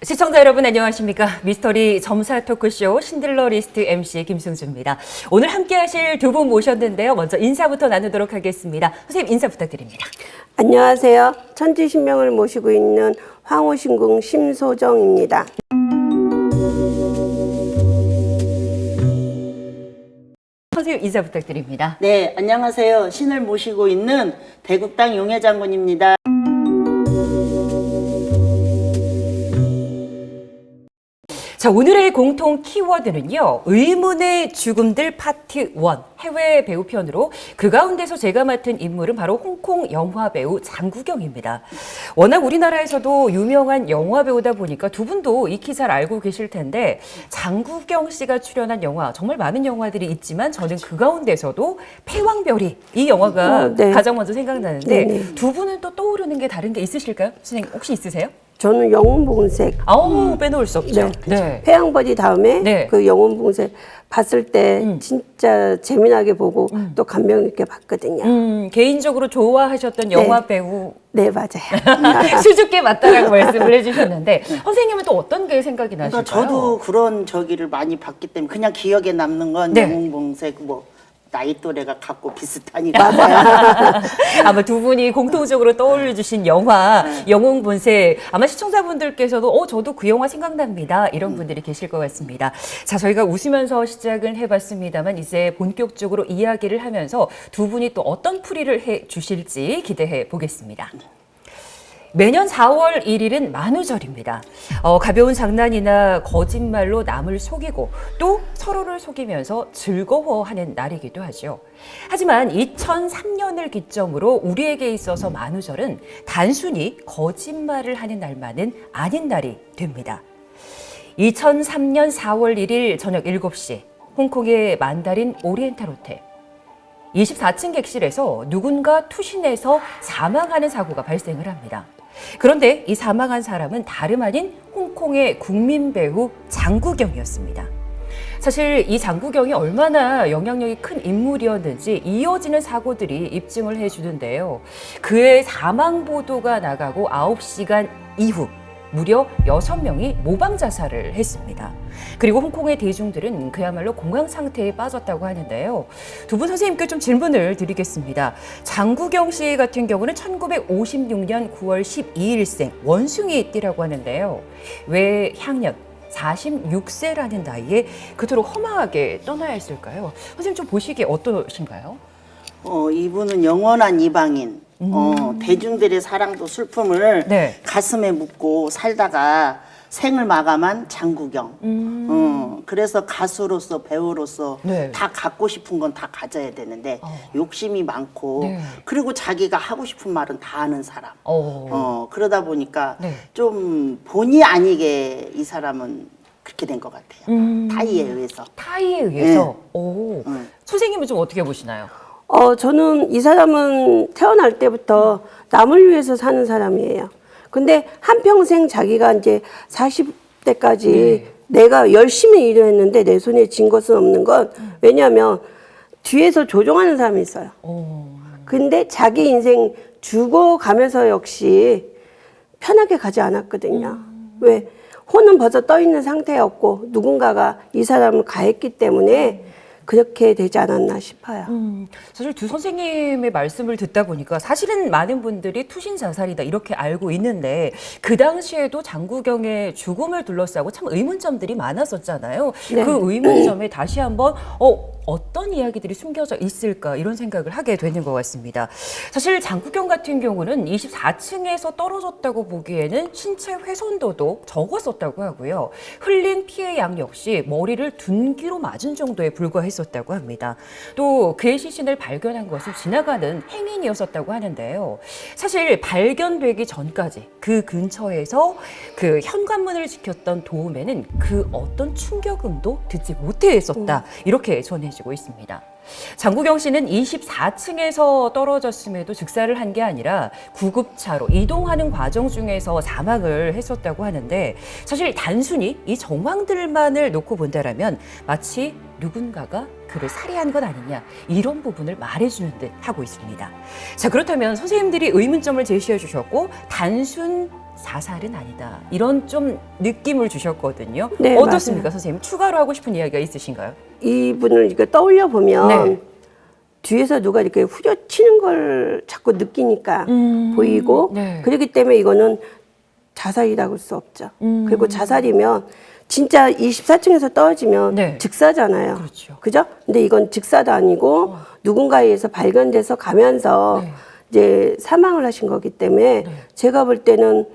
시청자 여러분 안녕하십니까. 미스터리 점사 토크쇼 신들러 리스트 MC 김승주입니다. 오늘 함께 하실 두 분 모셨는데요. 먼저 인사부터 나누도록 하겠습니다. 선생님 인사 부탁드립니다. 안녕하세요. 천지신명을 모시고 있는 황호신궁 심소정입니다. 선생님 인사 부탁드립니다. 네, 안녕하세요. 신을 모시고 있는 대국당 용해 장군입니다. 자, 오늘의 공통 키워드는요. 의문의 죽음들 파트 1 해외 배우 편으로 그 가운데서 제가 맡은 인물은 바로 홍콩 영화 배우 장국영입니다. 워낙 우리나라에서도 유명한 영화 배우다 보니까 두 분도 익히 잘 알고 계실 텐데 장국영 씨가 출연한 영화 정말 많은 영화들이 있지만 저는 그 가운데서도 패왕별이 이 영화가 네. 가장 먼저 생각나는데 네네. 두 분은 또 떠오르는 게 다른 게 있으실까요? 선생님 혹시 있으세요? 저는 영혼봉색. 아우 빼놓을 수 없죠. 네. 패양버디 다음에 네. 그 영혼봉색 봤을 때 진짜 재미나게 보고 또 감명 있게 봤거든요. 개인적으로 좋아하셨던 영화 배우 네, 맞아요. 수줍게 맞다라고 말씀을 해주셨는데 선생님은 또 어떤 게 생각이 나실까요? 그러니까 저도 그런 저기를 많이 봤기 때문에 그냥 기억에 남는 건 네. 영웅봉색 뭐 나이 또래가 갖고 비슷하니까. 맞아요. 아마 두 분이 공통적으로 떠올려주신 영화 영웅본색 아마 시청자분들께서도 저도 그 영화 생각납니다 이런 분들이 계실 것 같습니다. 자, 저희가 웃으면서 시작을 해봤습니다만 이제 본격적으로 이야기를 하면서 두 분이 또 어떤 풀이를 해주실지 기대해 보겠습니다. 매년 4월 1일은 만우절입니다. 가벼운 장난이나 거짓말로 남을 속이고 또 서로를 속이면서 즐거워하는 날이기도 하죠. 하지만 2003년을 기점으로 우리에게 있어서 만우절은 단순히 거짓말을 하는 날만은 아닌 날이 됩니다. 2003년 4월 1일 저녁 7시 홍콩의 만다린 오리엔탈 호텔 24층 객실에서 누군가 투신해서 사망하는 사고가 발생을 합니다. 그런데 이 사망한 사람은 다름 아닌 홍콩의 국민 배우 장국영이었습니다. 사실 이 장국영이 얼마나 영향력이 큰 인물이었는지 이어지는 사고들이 입증을 해주는데요. 그의 사망 보도가 나가고 9시간 이후 무려 6명이 모방 자살을 했습니다. 그리고 홍콩의 대중들은 그야말로 공황 상태에 빠졌다고 하는데요. 두 분 선생님께 좀 질문을 드리겠습니다. 장국영 씨 같은 경우는 1956년 9월 12일생 원숭이띠라고 하는데요. 왜 향년 46세라는 나이에 그토록 허망하게 떠나야 했을까요? 선생님 좀 보시기에 어떠신가요? 이분은 영원한 이방인. 대중들의 사랑도 슬픔을 네. 가슴에 묻고 살다가 생을 마감한 장국영. 그래서 가수로서 배우로서 네. 다 갖고 싶은 건 다 가져야 되는데 욕심이 많고 네. 그리고 자기가 하고 싶은 말은 다 하는 사람. 그러다 보니까 네. 좀 본의 아니게 이 사람은 그렇게 된 것 같아요. 타이에 의해서. 타이에 의해서. 네. 오. 선생님은 좀 어떻게 보시나요? 저는 이 사람은 태어날 때부터 남을 위해서 사는 사람이에요. 근데 한평생 자기가 이제 40대까지 내가 열심히 일을 했는데 내 손에 쥔 것은 없는 건 왜냐하면 뒤에서 조종하는 사람이 있어요. 근데 자기 인생 죽어가면서 역시 편하게 가지 않았거든요. 왜? 혼은 벌써 떠 있는 상태였고 누군가가 이 사람을 가했기 때문에 그렇게 되지 않았나 싶어요. 사실 두 선생님의 말씀을 듣다 보니까 사실은 많은 분들이 투신 자살이다 이렇게 알고 있는데 그 당시에도 장국영의 죽음을 둘러싸고 참 의문점들이 많았었잖아요. 네. 그 의문점에 다시 한번 어떤 이야기들이 숨겨져 있을까 이런 생각을 하게 되는 것 같습니다. 사실 장국영 같은 경우는 24층에서 떨어졌다고 보기에는 신체 훼손도도 적었었다고 하고요. 흘린 피해 양 역시 머리를 둔기로 맞은 정도에 불과했었다고 합니다. 또 그의 시신을 발견한 것은 지나가는 행인이었었다고 하는데요. 사실 발견되기 전까지 그 근처에서 그 현관문을 지켰던 도움에는 그 어떤 충격음도 듣지 못했었다. 이렇게 전해지고 있습니다. 장국영 씨는 24층에서 떨어졌음에도 즉사를 한 게 아니라 구급차로 이동하는 과정 중에서 사망을 했었다고 하는데 사실 단순히 이 정황들만을 놓고 본다라면 마치 누군가가 그를 살해한 것 아니냐 이런 부분을 말해주는 듯 하고 있습니다. 자, 그렇다면 선생님들이 의문점을 제시해 주셨고 단순 자살은 아니다. 이런 좀 느낌을 주셨거든요. 네, 어떻습니까, 맞아요. 선생님? 추가로 하고 싶은 이야기가 있으신가요? 이분을 이렇게 떠올려 보면 네. 뒤에서 누가 이렇게 후려치는 걸 자꾸 느끼니까 보이고 네. 그렇기 때문에 이거는 자살이라고 할 수 없죠. 그리고 자살이면 진짜 24층에서 떨어지면 네. 즉사잖아요. 그렇죠. 그죠? 근데 이건 즉사도 아니고 누군가에 의해서 발견돼서 가면서 네. 이제 사망을 하신 거기 때문에 제가 볼 때는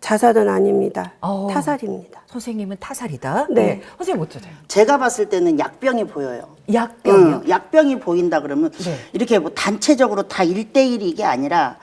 자살은 아닙니다. 어. 타살입니다. 선생님은 타살이다. 네. 선생님 어떠세요? 제가 봤을 때는 약병이 보여요. 약병이요? 약병이 보인다 그러면 네. 이렇게 뭐 단체적으로 다 1대1 이게 아니라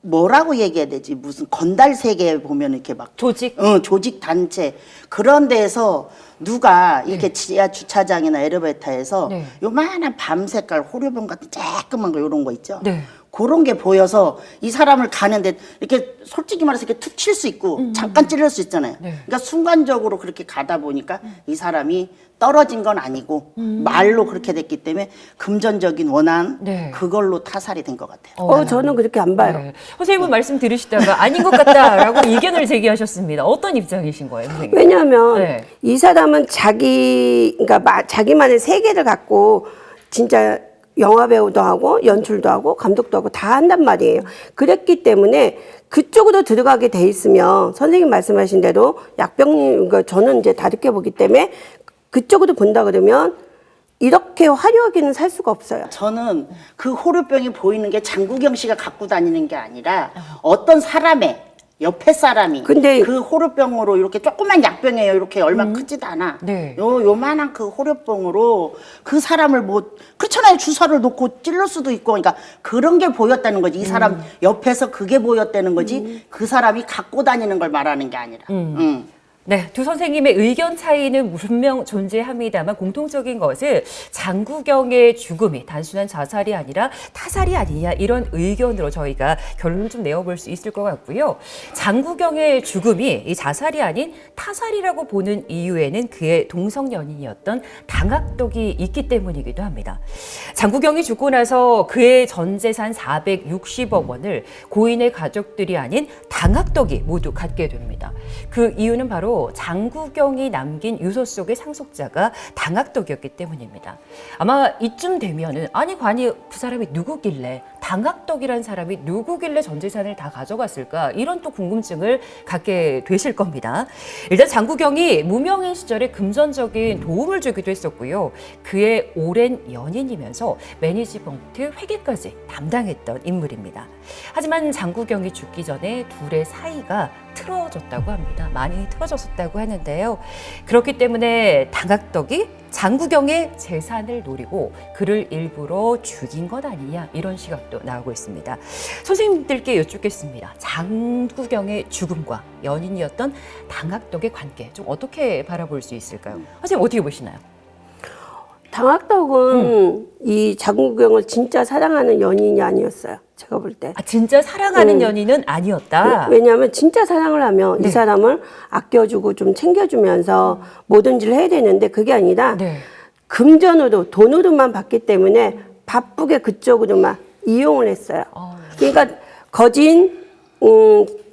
뭐라고 얘기해야 되지? 무슨 건달 세계 보면 이렇게 막 조직? 조직 단체 그런 데서 누가 이렇게 네. 지하 주차장이나 엘리베이터에서 네. 요만한 밤 색깔 호려병 같은 쬐끄만 거 요런 거 있죠. 네. 그런 게 보여서 이 사람을 가는데 이렇게 솔직히 말해서 이렇게 툭 칠 수 있고 잠깐 찌를 수 있잖아요. 네. 그러니까 순간적으로 그렇게 가다 보니까 이 사람이 떨어진 건 아니고 말로 그렇게 됐기 때문에 금전적인 원한 네. 그걸로 타살이 된 것 같아요. 저는 그렇게 안 봐요. 네. 선생님은 말씀 들으시다가 아닌 것 같다라고 의견을 제기하셨습니다. 어떤 입장이신 거예요, 선생님? 왜냐하면 네. 이 사람은 그러니까 자기만의 세계를 갖고 진짜 영화 배우도 하고 연출도 하고 감독도 하고 다 한단 말이에요. 그랬기 때문에 그쪽으로 들어가게 돼 있으면 선생님 말씀하신 대로 약병님, 그러니까 저는 이제 다르게 보기 때문에 그쪽으로 본다 그러면 이렇게 화려하게는 살 수가 없어요. 저는 그 호루병이 보이는 게 장국영 씨가 갖고 다니는 게 아니라 어떤 사람의 옆에 사람이 근데 그 호루병으로 이렇게 조그만 약병이에요. 이렇게 얼마 크지도 않아. 네. 요만한 그 호루병으로 그 사람을 그렇잖아요. 주사를 놓고 찔릴 수도 있고 그러니까 그런 게 보였다는 거지. 이 사람 옆에서 그게 보였다는 거지. 그 사람이 갖고 다니는 걸 말하는 게 아니라. 네, 두 선생님의 의견 차이는 분명 존재합니다만 공통적인 것은 장구경의 죽음이 단순한 자살이 아니라 타살이 아니냐 이런 의견으로 저희가 결론을 좀 내어볼 수 있을 것 같고요. 장구경의 죽음이 이 자살이 아닌 타살이라고 보는 이유에는 그의 동성연인이었던 당학덕이 있기 때문이기도 합니다. 장구경이 죽고 나서 그의 전 재산 460억 원을 고인의 가족들이 아닌 당학덕이 모두 갖게 됩니다. 그 이유는 바로 장구경이 남긴 유서 속의 상속자가 당학덕이었기 때문입니다. 아마 이쯤 되면은 아니 관이 그 사람이 누구길래 당학덕이라는 사람이 누구길래 전 재산을 다 가져갔을까 이런 또 궁금증을 갖게 되실 겁니다. 일단 장구경이 무명인 시절에 금전적인 도움을 주기도 했었고요. 그의 오랜 연인이면서 매니지먼트 회계까지 담당했던 인물입니다. 하지만 장구경이 죽기 전에 둘의 사이가 틀어졌다고 합니다. 많이 틀어졌었다고 하는데요. 그렇기 때문에 당학덕이 장구경의 재산을 노리고 그를 일부러 죽인 것 아니냐 이런 시각도 나오고 있습니다. 선생님들께 여쭙겠습니다. 장구경의 죽음과 연인이었던 당학덕의 관계 좀 어떻게 바라볼 수 있을까요? 선생님 어떻게 보시나요? 당학덕은 이 장구경을 진짜 사랑하는 연인이 아니었어요. 제가 볼 때. 아, 진짜 사랑하는 연인은 아니었다. 왜냐하면 진짜 사랑을 하면 이 사람을 아껴주고 좀 챙겨주면서 뭐든지를 해야 되는데 그게 아니라 네. 금전으로 돈으로만 받기 때문에 바쁘게 그쪽으로만 이용을 했어요. 그러니까 거진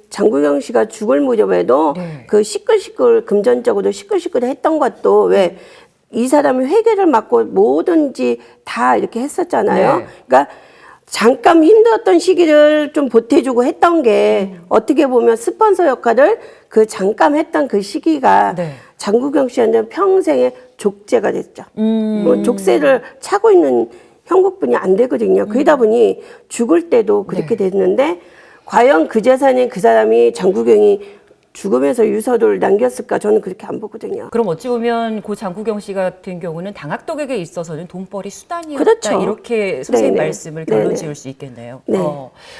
장구경 씨가 죽을 무렵에도 네. 그 시끌시끌 금전적으로 시끌시끌 했던 것도 왜 이 사람이 회계를 맡고 뭐든지 다 이렇게 했었잖아요. 네. 그러니까 잠깐 힘들었던 시기를 좀 보태주고 했던 게 어떻게 보면 스폰서 역할을 그 잠깐 했던 그 시기가 네. 장구경 씨한테는 평생의 족제가 됐죠. 족쇄를 차고 있는 형국분이 안 되거든요. 그러다 보니 죽을 때도 그렇게 됐는데 과연 그 재산에 그 사람이 장구경이 죽으면서 유서를 남겼을까? 저는 그렇게 안 보거든요. 그럼 어찌 보면 고 장구경 씨 같은 경우는 당학덕에게 있어서는 돈벌이 수단이었다 그렇죠. 이렇게 선생님 네네. 말씀을 결론 네네. 지을 수 있겠네요. 네.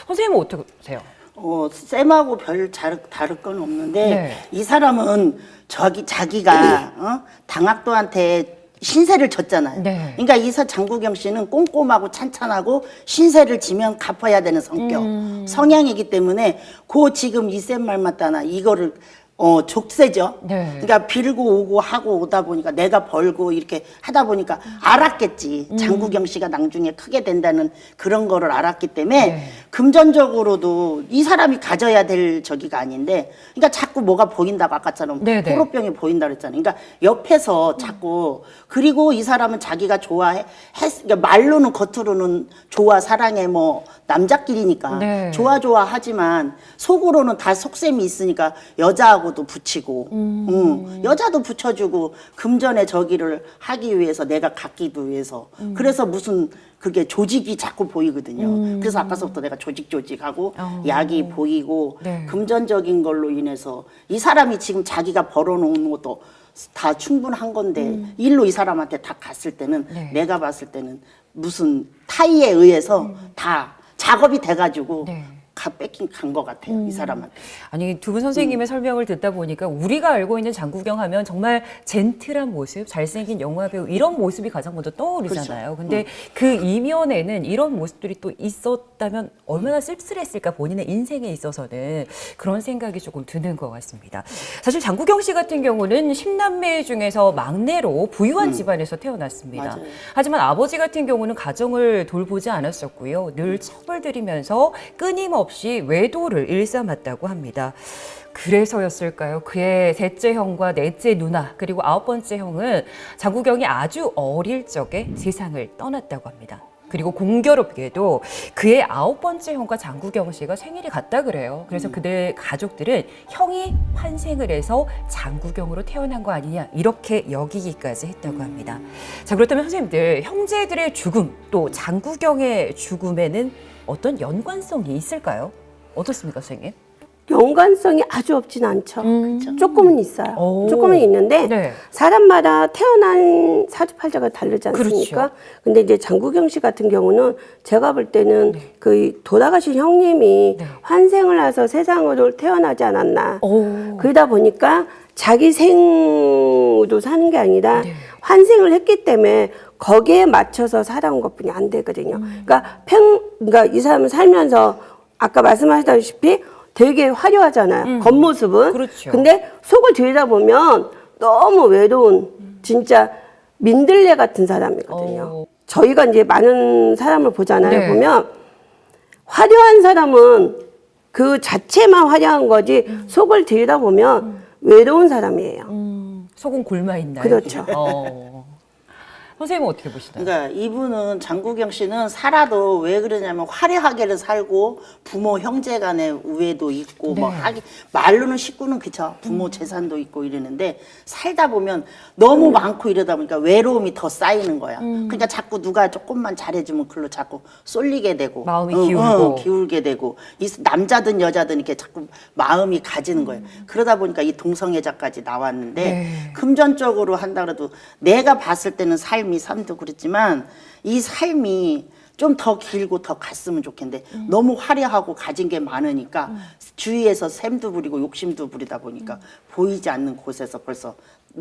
선생님은 어떻게 보세요? 쌤하고 별 다를 건 없는데 네. 이 사람은 자기가 당학도한테 신세를 졌잖아요. 네. 그러니까 이사 장구경 씨는 꼼꼼하고 찬찬하고 신세를 지면 갚아야 되는 성격, 성향이기 때문에 지금 이 쌤 말 맞다나 이거를 족쇄죠. 네. 그러니까 빌고 오고 하고 오다 보니까 내가 벌고 이렇게 하다 보니까 알았겠지. 장구경 씨가 나중에 크게 된다는 그런 거를 알았기 때문에 네. 금전적으로도 이 사람이 가져야 될 저기가 아닌데, 그러니까 자꾸 뭐가 보인다고 아까처럼 네, 네. 호로병이 보인다 그랬잖아요. 그러니까 옆에서 자꾸, 그리고 이 사람은 자기가 좋아해, 그러니까 말로는 겉으로는 좋아 사랑해 뭐 남자끼리니까 네. 좋아 하지만 속으로는 다 속셈이 있으니까 여자하고도 붙이고 여자도 붙여주고 금전의 저기를 하기 위해서 내가 갖기도 위해서 그래서 무슨 그게 조직이 자꾸 보이거든요. 그래서 아까서부터 내가 조직하고 약이 보이고 네. 금전적인 걸로 인해서 이 사람이 지금 자기가 벌어놓은 것도 다 충분한 건데 일로 이 사람한테 다 갔을 때는 네. 내가 봤을 때는 무슨 타이에 의해서 다 작업이 돼가지고 네. 뺏긴 간 것 같아요. 이 사람한테. 아니 두 분 선생님의 설명을 듣다 보니까 우리가 알고 있는 장구경 하면 정말 젠틀한 모습, 잘생긴 영화 배우 이런 모습이 가장 먼저 떠오르잖아요. 그렇죠. 근데 그 이면에는 이런 모습들이 또 있었다면 얼마나 쓸쓸했을까, 본인의 인생에 있어서는 그런 생각이 조금 드는 것 같습니다. 사실 장구경 씨 같은 경우는 10남매 중에서 막내로 부유한 집안에서 태어났습니다. 맞아요. 하지만 아버지 같은 경우는 가정을 돌보지 않았었고요. 늘 첩을 들이면서 끊임없이 외도를 일삼았다고 합니다. 그래서였을까요? 그의 셋째 형과 넷째 누나 그리고 9번째 형은 장구경이 아주 어릴 적에 세상을 떠났다고 합니다. 그리고 공교롭게도 그의 9번째 형과 장구경 씨가 생일이 같다 그래요. 그래서 그들 가족들은 형이 환생을 해서 장구경으로 태어난 거 아니냐 이렇게 여기기까지 했다고 합니다. 자, 그렇다면 선생님들, 형제들의 죽음 또 장구경의 죽음에는 어떤 연관성이 있을까요? 어떻습니까, 선생님? 연관성이 아주 없진 않죠. 조금은 있어요. 오. 조금은 있는데 네. 사람마다 태어난 사주팔자가 다르지 않습니까? 그렇죠. 근데 이제 장구경 씨 같은 경우는 제가 볼 때는 그 돌아가신 형님이 네. 환생을 해서 세상으로 태어나지 않았나. 오. 그러다 보니까 자기 생으로 사는 게 아니라 네. 환생을 했기 때문에 거기에 맞춰서 살아온 것뿐이 안 되거든요. 그러니까 이 사람은 살면서 아까 말씀하셨다시피 되게 화려하잖아요. 겉모습은. 그렇죠. 근데 속을 들여다보면 너무 외로운 진짜 민들레 같은 사람이거든요. 저희가 이제 많은 사람을 보잖아요. 네. 보면 화려한 사람은 그 자체만 화려한 거지 속을 들여다보면 외로운 사람이에요. 속은 굶어 있나요? 그렇죠. 선생님은 어떻게 보시나요? 그러니까 이분은 장구경 씨는 살아도 왜 그러냐면 화려하게를 살고 부모 형제 간의 우애도 있고 뭐 네. 하기 말로는 식구는 그쵸 부모 재산도 있고 이러는데 살다 보면 너무 많고 이러다 보니까 외로움이 더 쌓이는 거야. 그러니까 자꾸 누가 조금만 잘해주면 그걸로 자꾸 쏠리게 되고 마음이 기울고. 기울게 되고 이 남자든 여자든 이렇게 자꾸 마음이 가지는 거예요. 그러다 보니까 이 동성애자까지 나왔는데 네. 금전적으로 한다 그래도 내가 봤을 때는 삶도 그렇지만 이 삶이 좀 더 길고 더 갔으면 좋겠는데 너무 화려하고 가진 게 많으니까 주위에서 샘도 부리고 욕심도 부리다 보니까 보이지 않는 곳에서 벌써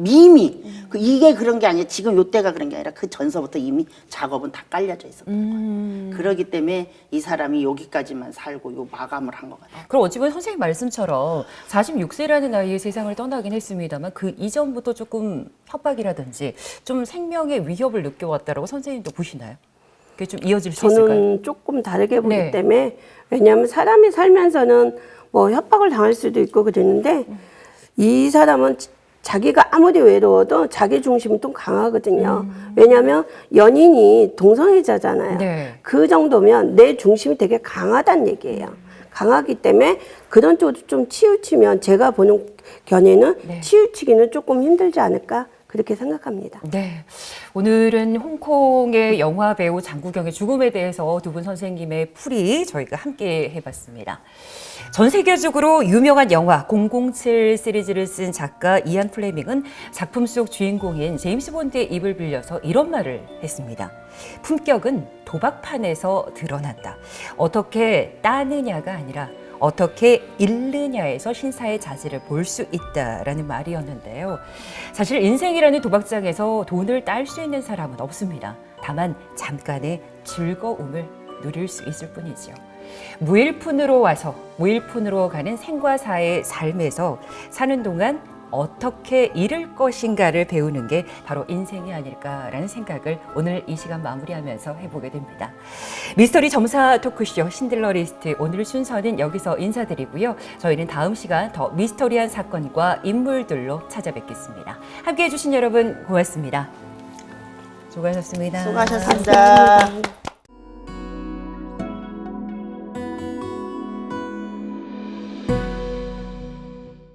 이미 이게 그런 게 아니라 지금 요때가 그런 게 아니라 그 전서부터 이미 작업은 다 깔려져 있었던 거죠. 그러기 때문에 이 사람이 여기까지만 살고 요 마감을 한 것 같아요. 그럼 어찌 보면 선생님 말씀처럼 46세라는 나이에 세상을 떠나긴 했습니다만 그 이전부터 조금 협박이라든지 좀 생명의 위협을 느껴왔다라고 선생님도 보시나요? 그게 좀 이어질 수 있을까요? 저는 조금 다르게 보기 네. 때문에 왜냐하면 사람이 살면서는 뭐 협박을 당할 수도 있고 그랬는데 이 사람은 자기가 아무리 외로워도 자기 중심이 좀 강하거든요. 왜냐하면 연인이 동성애자잖아요. 네. 그 정도면 내 중심이 되게 강하다는 얘기예요. 강하기 때문에 그런 쪽으로 좀 치우치면 제가 보는 견해는 네. 치우치기는 조금 힘들지 않을까 그렇게 생각합니다. 네. 오늘은 홍콩의 영화 배우 장구경의 죽음에 대해서 두 분 선생님의 풀이 저희가 함께 해봤습니다. 전 세계적으로 유명한 영화 007 시리즈를 쓴 작가 이안 플레밍은 작품 속 주인공인 제임스 본드의 입을 빌려서 이런 말을 했습니다. 품격은 도박판에서 드러난다. 어떻게 따느냐가 아니라 어떻게 잃느냐에서 신사의 자질을 볼 수 있다라는 말이었는데요. 사실 인생이라는 도박장에서 돈을 딸 수 있는 사람은 없습니다. 다만 잠깐의 즐거움을 누릴 수 있을 뿐이죠. 무일푼으로 와서 무일푼으로 가는 생과 사의 삶에서 사는 동안 어떻게 잃을 것인가를 배우는 게 바로 인생이 아닐까라는 생각을 오늘 이 시간 마무리하면서 해보게 됩니다. 미스터리 점사 토크쇼 신들러 리스트 오늘 순서는 여기서 인사드리고요. 저희는 다음 시간 더 미스터리한 사건과 인물들로 찾아뵙겠습니다. 함께해 주신 여러분 고맙습니다. 수고하셨습니다. 수고하셨습니다. 감사합니다.